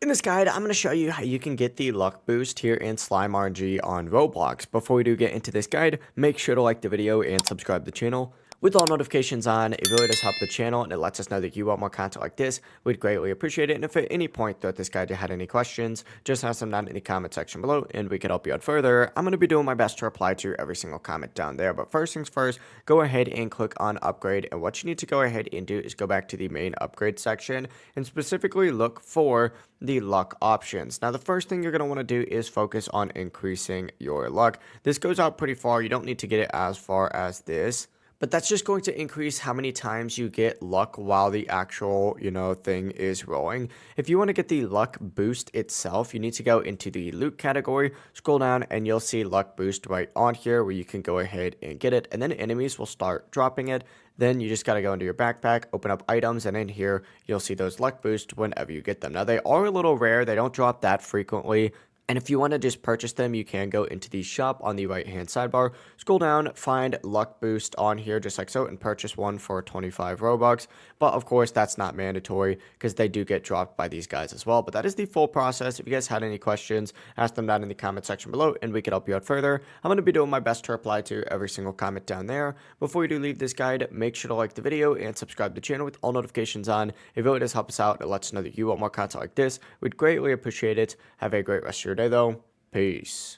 In this guide, I'm going to show you how you can get the luck boost here in Slime RNG on Roblox. Before we do get into this guide, make sure to like the video and subscribe to the channel. With all notifications on, it really does help the channel and it lets us know that you want more content like this. We'd greatly appreciate it. And if at any point throughout this guide you had any questions, just ask them down in the comment section below and we could help you out further. I'm going to be doing my best to reply to every single comment down there. But first things first, go ahead and click on upgrade. And what you need to go ahead and do is go back to the main upgrade section and specifically look for the luck options. Now, the first thing you're going to want to do is focus on increasing your luck. This goes out pretty far. You don't need to get it as far as this, but that's just going to increase how many times you get luck while the actual, thing is rolling. If you want to get the luck boost itself, you need to go into the loot category, scroll down, and you'll see luck boost right on here where you can go ahead and get it. And then enemies will start dropping it. Then you just got to go into your backpack, open up items, and in here, you'll see those luck boosts whenever you get them. Now, they are a little rare. They don't drop that frequently. And if you want to just purchase them, you can go into the shop on the right-hand sidebar, scroll down, find Luck Boost on here just like so, and purchase one for 25 Robux. But of course, that's not mandatory because they do get dropped by these guys as well. But that is the full process. If you guys had any questions, ask them down in the comment section below and we could help you out further. I'm going to be doing my best to reply to every single comment down there. Before you do leave this guide, make sure to like the video and subscribe to the channel with all notifications on. It really does help us out. It lets us know that you want more content like this. We'd greatly appreciate it. Have a great rest of your day though. Peace.